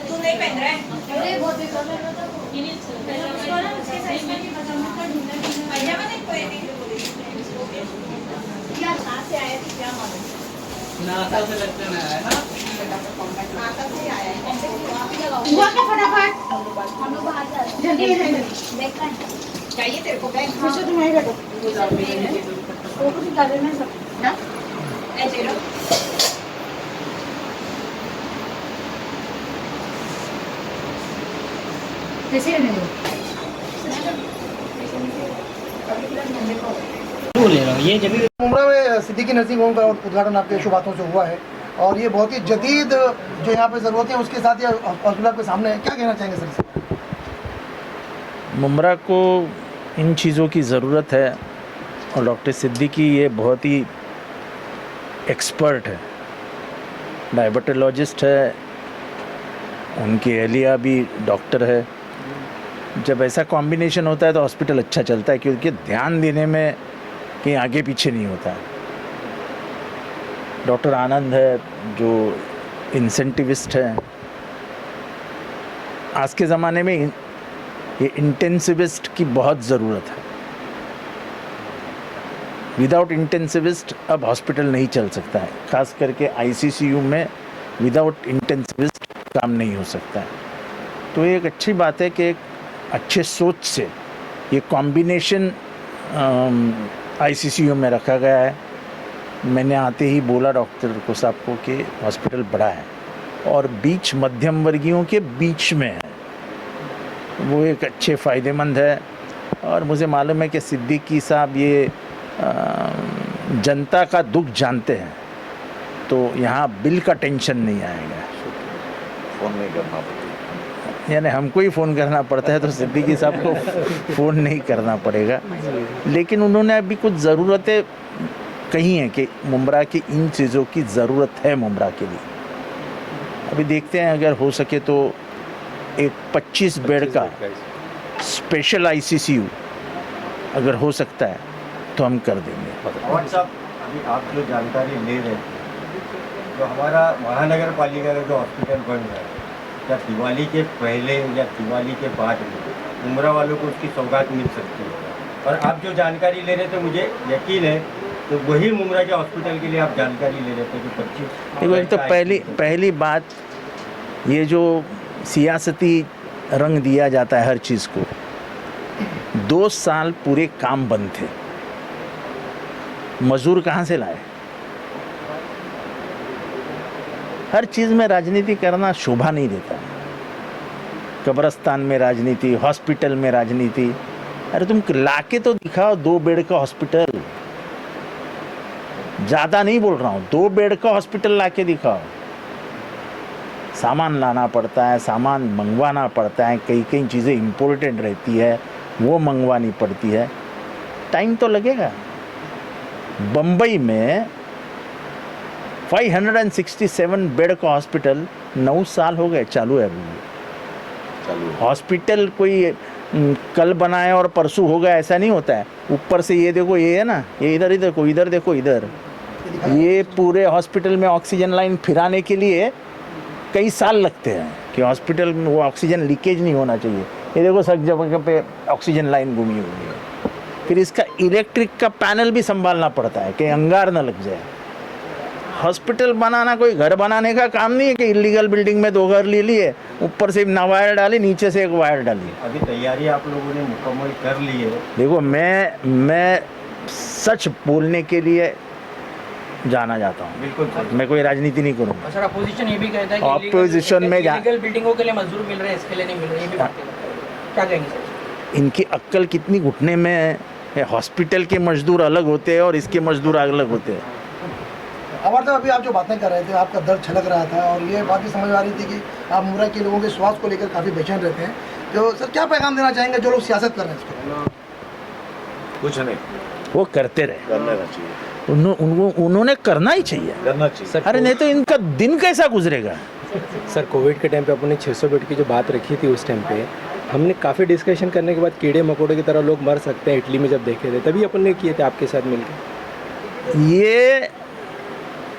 तू नहीं पहन रहा है? पैजामा नहीं पहने क्या? कहाँ से आया थी क्या मालूम? नासा से लगता है ना? नासा से आया है। हुआ क्या फटाफट? हम लोग बाहर जा रहे हैं। जल्दी बैग का है। चाहिए तेरे को बैग? पीछे तुम नहीं बैठो। फोटो निकाल लेना सब। ना? ऐसे लो। कैसे रहने दो? ले रहा हूँ ये जब मुंब्रा में सिद्दीकी नर्सिंग होम का उद्घाटन आपके शुभ हाथों से हुआ है और ये बहुत ही जदीद जो यहाँ पे ज़रूरत है उसके साथ ये हॉस्पिटल के सामने है। क्या कहना चाहेंगे सर इससे? मुंब्रा को इन चीज़ों की ज़रूरत है और डॉक्टर सिद्दीकी ये बहुत ही एक्सपर्ट है, डायबिटोलॉजिस्ट है, उनकी एहलिया भी डॉक्टर है। जब ऐसा कॉम्बिनेशन होता है तो हॉस्पिटल अच्छा चलता है क्योंकि ध्यान देने में कहीं आगे पीछे नहीं होता है। डॉक्टर आनंद है जो इंसेंटिविस्ट है। आज के ज़माने में ये इंटेंसिविस्ट की बहुत ज़रूरत है। विदाउट इंटेंसिविस्ट अब हॉस्पिटल नहीं चल सकता है, खास करके आईसीसीयू में विदाउट इंटेंसिविस्ट काम नहीं हो सकता है। तो ये एक अच्छी बात है कि एक अच्छे सोच से ये कॉम्बिनेशन आईसीसीयू में रखा गया है। मैंने आते ही बोला डॉक्टर को साहब को कि हॉस्पिटल बड़ा है और बीच मध्यम वर्गीयों के बीच में है, वो एक अच्छे फ़ायदेमंद है। और मुझे मालूम है कि सिद्दीकी साहब ये जनता का दुख जानते हैं, तो यहाँ बिल का टेंशन नहीं आएगा। फ़ोन नहीं करना पड़ता, यानी हमको ही फ़ोन करना पड़ता है, तो सिद्दीकी साहब को फ़ोन नहीं करना पड़ेगा। लेकिन उन्होंने अभी कुछ ज़रूरतें कही हैं कि मुंब्रा की इन चीज़ों की ज़रूरत है मुंब्रा के लिए। अभी देखते हैं, अगर हो सके तो एक 25 बेड का स्पेशल आईसीसीयू अगर हो सकता है तो हम कर देंगे। और साहब अभी आप जो जानकारी ले रहे हैं, तो हमारा महानगर पालिका का जो हॉस्पिटल बन रहा है, क्या दिवाली के पहले या दिवाली के बाद में मुंब्रा वालों को उसकी सौगात मिल सकती है? और आप जो जानकारी ले रहे थे मुझे यकीन है तो वही मुंब्रा के हॉस्पिटल के लिए आप जानकारी ले रहे थे जो 25। देखो, एक तो पहली बात, ये जो सियासती रंग दिया जाता है हर चीज़ को, 2 साल पूरे काम बंद थे, मजदूर कहाँ से लाए? हर चीज़ में राजनीति करना शोभा नहीं देता। कब्रस्तान में राजनीति, हॉस्पिटल में राजनीति। अरे तुम लाके तो दिखाओ 2 बेड का हॉस्पिटल, ज़्यादा नहीं बोल रहा हूँ, 2 बेड का हॉस्पिटल लाके दिखाओ। सामान लाना पड़ता है, सामान मंगवाना पड़ता है, कई चीज़ें इम्पोर्टेंट रहती है, वो मंगवानी पड़ती है, टाइम तो लगेगा। बम्बई में 567 बेड का हॉस्पिटल 9 साल हो गए चालू है। अभी हॉस्पिटल कोई कल बनाए और परसों हो गया ऐसा नहीं होता है। ऊपर से ये देखो, ये है ना, ये इधर देखो, इधर देखो, इधर ये पूरे हॉस्पिटल में ऑक्सीजन लाइन फिराने के लिए कई साल लगते हैं कि हॉस्पिटल में वो ऑक्सीजन लीकेज नहीं होना चाहिए। ये देखो सब जगह पे ऑक्सीजन लाइन घूमी हुई है। फिर इसका इलेक्ट्रिक का पैनल भी संभालना पड़ता है कि अंगार न लग जाए। हॉस्पिटल बनाना कोई घर बनाने का काम नहीं है कि इलीगल बिल्डिंग में 2 घर ले लिए, ऊपर से ना वायर डाली, नीचे से एक वायर डाली। अभी तैयारी आप लोगों ने मुकम्मल कर ली है। देखो मैं सच बोलने के लिए जाना जाता हूँ, बिल्कुल सर। मैं कोई राजनीति नहीं करूँगा। सर अपोजिशन ये भी कहता है कि Opposition में इलीगल बिल्डिंगों के लिए मजदूर मिल रहे हैं, इसके लिए नहीं मिल रहे, ये भी बात है। क्या कहेंगे सर? इनकी अक्ल कितनी घुटने में है। हॉस्पिटल के मजदूर अलग होते हैं और इसके मजदूर अलग होते हैं। अमर साहब, अभी आप जो बातें कर रहे थे, आपका दर्द छलक रहा था और ये बात भी समझ आ रही थी कि आप मुमरा के लोगों के स्वास्थ्य को लेकर काफ़ी बेचैन रहते हैं। तो सर क्या पैगाम देना चाहेंगे जो लोग सियासत कर रहे हैं इसको? कुछ नहीं, वो करते रहे, करना चाहिए, उन्होंने करना ही चाहिए। करना चाहिए। अरे नहीं तो इनका दिन कैसा गुजरेगा। सर कोविड के टाइम पे अपन ने 600 बेड की जो बात रखी थी उस टाइम पे हमने काफ़ी डिस्कशन करने के बाद कीड़े मकोड़े की तरह लोग मर सकते हैं इटली में जब देखे थे, तभी अपन ने किए थे आपके साथ मिलकर। ये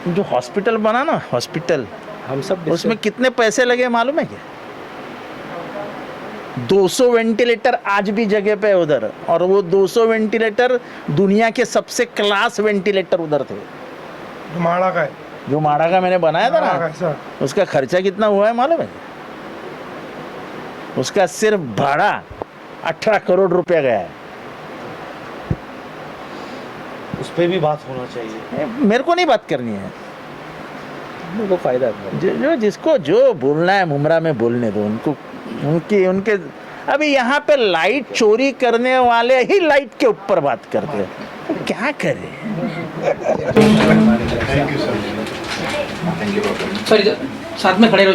जो हॉस्पिटल बना ना, हॉस्पिटल, हम सब उसमें कितने पैसे लगे मालूम है क्या? 200 वेंटिलेटर आज भी जगह पे है उधर, और वो 200 वेंटिलेटर दुनिया के सबसे क्लास वेंटिलेटर उधर थे। जो माड़ा का मैंने बनाया था ना, उसका खर्चा कितना हुआ है मालूम है? उसका सिर्फ भाड़ा 18 करोड़ रुपया गया है। उस पर भी बात होना चाहिए। मेरे को नहीं बात करनी है, वो फ़ायदा है। जो जिसको जो बोलना है मुमरा में बोलने दो उनको। उनके अभी यहाँ पे लाइट चोरी करने वाले ही लाइट के ऊपर बात करते हैं, तो क्या करें? सर इधर साथ में खड़े रहो।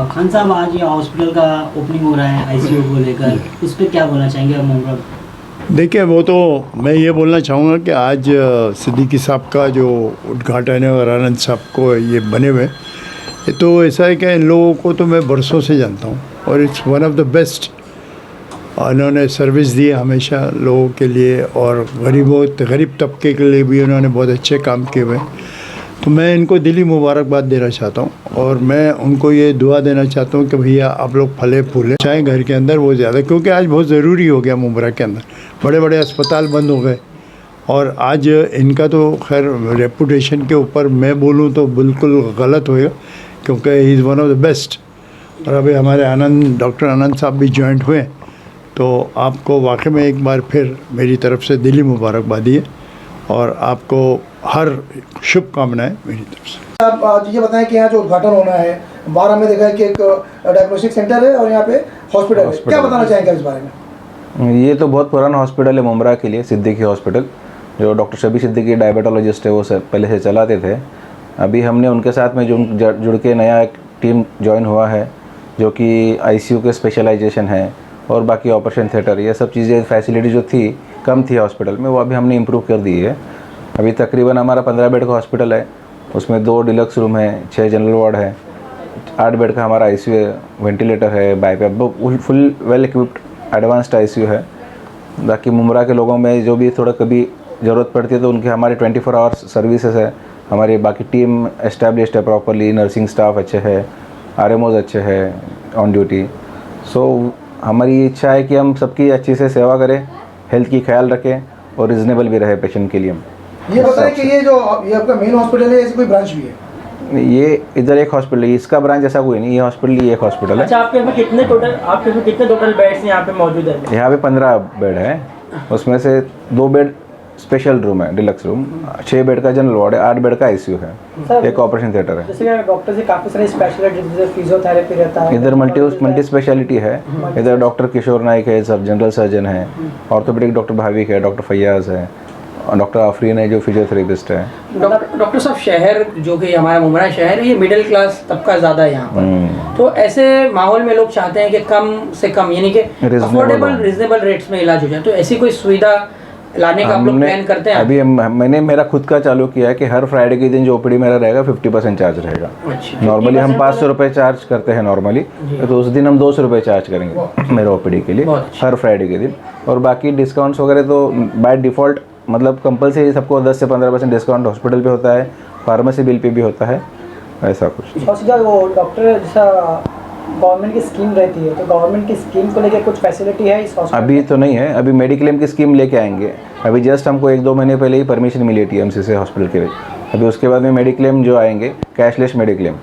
खान साहब, आज ये हॉस्पिटल का ओपनिंग हो रहा है आईसीयू को लेकर, उस पर क्या बोलना चाहेंगे आप मुमरा? देखिए, वो तो मैं ये बोलना चाहूँगा कि आज सिद्दीकी साहब का जो उद्घाटन है और आनंद साहब को ये बने हुए, ये तो ऐसा है कि इन लोगों को तो मैं बरसों से जानता हूँ और it's one of the best. उन्होंने सर्विस दी है हमेशा लोगों के लिए, और गरीब तबके के लिए भी उन्होंने बहुत अच्छे काम किए हुए। तो मैं इनको दिली मुबारकबाद देना चाहता हूँ और मैं उनको ये दुआ देना चाहता हूँ कि भैया आप लोग फले फूले चाहे घर के अंदर वो ज़्यादा, क्योंकि आज बहुत ज़रूरी हो गया मुमरा के अंदर, बड़े बड़े अस्पताल बंद हो गए और आज इनका तो खैर रेपुटेशन के ऊपर मैं बोलूँ तो बिल्कुल गलत होएगा, क्योंकि he is one of the best. और अभी हमारे डॉक्टर आनंद साहब भी जॉइंट हुए, तो आपको वाकई में एक बार फिर मेरी तरफ से दिली मुबारकबादी है और आपको हर शुभकामनाएं मेरी तरफ से। आप आज ये बताएं कि यहाँ जो उद्घाटन होना है 12 में देखा है कि एक डायग्नोस्टिक सेंटर है और यहाँ पे हॉस्पिटल है, क्या बताना चाहेंगे इस बारे में? ये तो बहुत पुराना हॉस्पिटल है मुमरा के लिए, सिद्दीकी हॉस्पिटल, जो डॉक्टर शबी सिद्दीकी डायबिटोलॉजिस्ट है वो पहले से चलाते थे। अभी हमने उनके साथ में जुड़ के नया एक टीम ज्वाइन हुआ है जो कि आईसीयू के स्पेशलाइजेशन है और बाकी ऑपरेशन थिएटर, ये सब चीज़ें फैसिलिटी जो थी कम थी हॉस्पिटल में, वो अभी हमने इम्प्रूव कर दी है। अभी तकरीबन हमारा 15 बेड का हॉस्पिटल है, उसमें 2 डिलक्स रूम है, 6 जनरल वार्ड है, 8 बेड का हमारा आईसीयू है, वेंटिलेटर है, BiPAP, full well equipped advanced ICU है। बाकी मुमरा के लोगों में जो भी थोड़ा कभी ज़रूरत पड़ती है तो उनके हमारे 24 आवर्स सर्विसेज है, हमारी बाकी टीम एस्टेब्लिश्ड है प्रॉपरली, नर्सिंग स्टाफ अच्छे है, आरएमओज अच्छे है ऑन ड्यूटी। सो हमारी इच्छा है कि हम सबकी अच्छी से सेवा करें, हेल्थ की ख्याल रखें और रिजनेबल भी रहे पेशेंट के लिए। ये बताएं कि ये आपका मेन हॉस्पिटल है, ऐसी कोई ब्रांच भी है? ये इधर एक हॉस्पिटल है, इसका ब्रांच ऐसा कोई नहीं, ये हॉस्पिटल ही एक हॉस्पिटल है। अच्छा, आपके में कितने टोटल बेड्स यहाँ पे मौजूद है? यहाँ पे 15 बेड है, उसमें से 2 बेड स्पेशल रूम है, डिलक्स रूम, 6 बेड का जनरल वार्ड है, 8 बेड का आईसीयू है, एक ऑपरेशन थिएटर है। जैसे डॉक्टर से काफ़ी सारे स्पेशलिटी जैसे फिजियोथेरेपी रहता है, इधर मल्टी स्पेशलिटी है। इधर डॉक्टर किशोर नाइक है, सब जनरल सर्जन है, ऑर्थोपेडिक डॉक्टर भाविक है, डॉक्टर फैयाज है, डॉक्टर आफरीन है जो फिजियोथेरेपिस्ट है। डॉक्टर साहब, शहर जो कि हमारा मुंब्रा शहर है, ये मिडिल क्लास तबका ज़्यादा है यहाँ पर, तो ऐसे माहौल में लोग चाहते हैं कि कम से कम यानी कि अफोर्डेबल रिजनेबल रेट्स में इलाज हो जाए, तो ऐसी कोई सुविधा लाने का आप लोग प्लान करते हैं? अभी मैंने मेरा खुद का चालू किया है कि हर फ्राइडे के दिन जो ओपीडी मेरा रहेगा 50% चार्ज रहेगा। नॉर्मली हम 500 रुपये चार्ज करते हैं नॉर्मली, तो उस दिन हम 200 रुपये चार्ज करेंगे मेरे ओपीडी के लिए हर फ्राइडे के दिन। और बाकी डिस्काउंट्स वगैरह तो बाय डिफ़ॉल्ट मतलब कंपलसरी सबको 10 से 15% डिस्काउंट हॉस्पिटल पे होता है, फार्मेसी बिल पे भी होता है, ऐसा कुछ। वो डॉक्टर जैसा गवर्नमेंट की स्कीम रहती है, तो गवर्नमेंट की स्कीम को लेकर कुछ फैसिलिटी है इस हॉस्पिटल? अभी तो नहीं है, अभी मेडिक्लेम की स्कीम लेके आएंगे। अभी जस्ट हमको 1-2 महीने पहले ही परमिशन मिली टीएमसी से हॉस्पिटल के लिए। अभी उसके बाद में मेडिक्लेम जो आएंगे, कैशलेस मेडिक्लेम,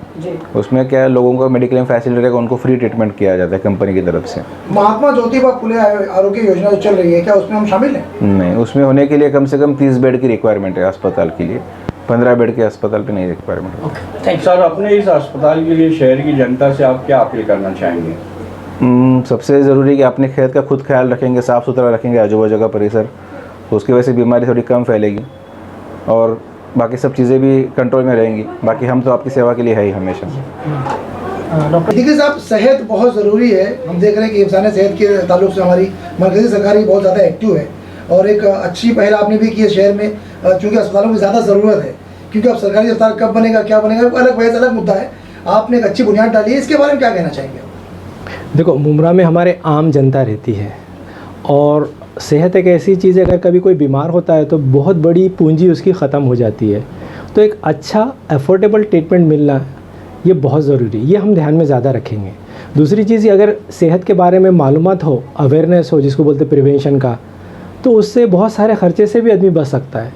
उसमें क्या है, लोगों को मेडिक्लेम फैसिलिटी रहेगा, उनको फ्री ट्रीटमेंट किया जाता है कंपनी की तरफ से। महात्मा ज्योतिबा फुले आरोग्य योजना जो चल रही है, क्या उसमें हम शामिल हैं? नहीं, उसमें होने के लिए कम से कम 30 बेड की रिक्वायरमेंट है अस्पताल के लिए, 15 बेड के अस्पताल पे नहीं रिक्वायरमेंट है। सर, अपने इस अस्पताल के लिए शहर की जनता से आप क्या अपील करना चाहेंगे? सबसे ज़रूरी है कि अपने सेहत का खुद ख्याल रखेंगे, साफ़ सुथरा रखेंगे आजू बाजू का परिसर, तो उसकी वजह से बीमारी थोड़ी कम फैलेगी और बाकी सब चीज़ें भी कंट्रोल में रहेंगी। बाकी हम तो आपकी सेवा के लिए है ही हमेशा। देखिए साहब, सेहत बहुत ज़रूरी है। हम देख रहे हैं कि इंसानी सेहत के ताल्लुक से हमारी मरकज़ी सरकार भी बहुत ज़्यादा एक्टिव है और एक अच्छी पहल आपने भी की है शहर में, क्योंकि अस्पतालों की ज़्यादा ज़रूरत है। क्योंकि अब सरकारी अस्पताल कब बनेगा, क्या बनेगा, अलग बहस, अलग मुद्दा है। आपने एक अच्छी बुनियाद डाली है, इसके बारे में क्या कहना चाहेंगे? देखो, मुंब्रा में हमारे आम जनता रहती है और सेहत एक ऐसी चीज़ है, अगर कभी कोई बीमार होता है तो बहुत बड़ी पूंजी उसकी ख़त्म हो जाती है। तो एक अच्छा अफोर्डेबल ट्रीटमेंट मिलना ये बहुत ज़रूरी है, ये हम ध्यान में ज़्यादा रखेंगे। दूसरी चीज़, अगर सेहत के बारे में मालूमात हो, अवेयरनेस हो, जिसको बोलते प्रिवेंशन का, तो उससे बहुत सारे ख़र्चे से भी आदमी बच सकता है।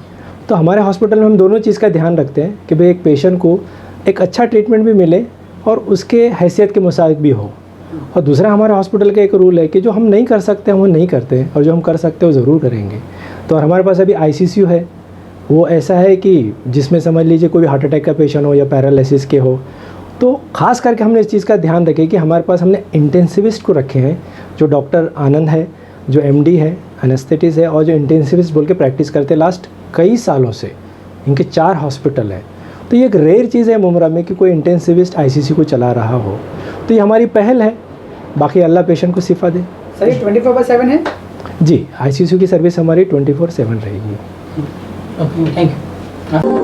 तो हमारे हॉस्पिटल में हम दोनों चीज़ का ध्यान रखते हैं कि भाई एक पेशेंट को एक अच्छा ट्रीटमेंट भी मिले और उसके हैसियत के मुताबिक भी हो। और दूसरा, हमारे हॉस्पिटल का एक रूल है कि जो हम नहीं कर सकते हम वो नहीं करते हैं और जो हम कर सकते हैं वो ज़रूर करेंगे। तो और हमारे पास अभी ICCU है, वो ऐसा है कि जिसमें समझ लीजिए कोई हार्ट अटैक का पेशेंट हो या पैरालिसिस के हो, तो ख़ास करके हमने इस चीज़ का ध्यान रखे कि हमारे पास हमने इंटेंसिविस्ट को रखे हैं, जो डॉक्टर आनंद है, जो MD है, एनेस्थेटिस्ट है और जो इंटेंसिविस्ट बोल के प्रैक्टिस करते लास्ट कई सालों से। इनके 4 हॉस्पिटल हैं। तो ये एक रेयर चीज़ है मुंब्रा में कि कोई इंटेंसिविस्ट ICCU को चला रहा हो। तो ये हमारी पहल है, बाकी अल्लाह पेशेंट को शिफा दे। सर, ये 24/7 है? जी, ICCU की सर्विस हमारी 24/7 रहेगी। Thank you.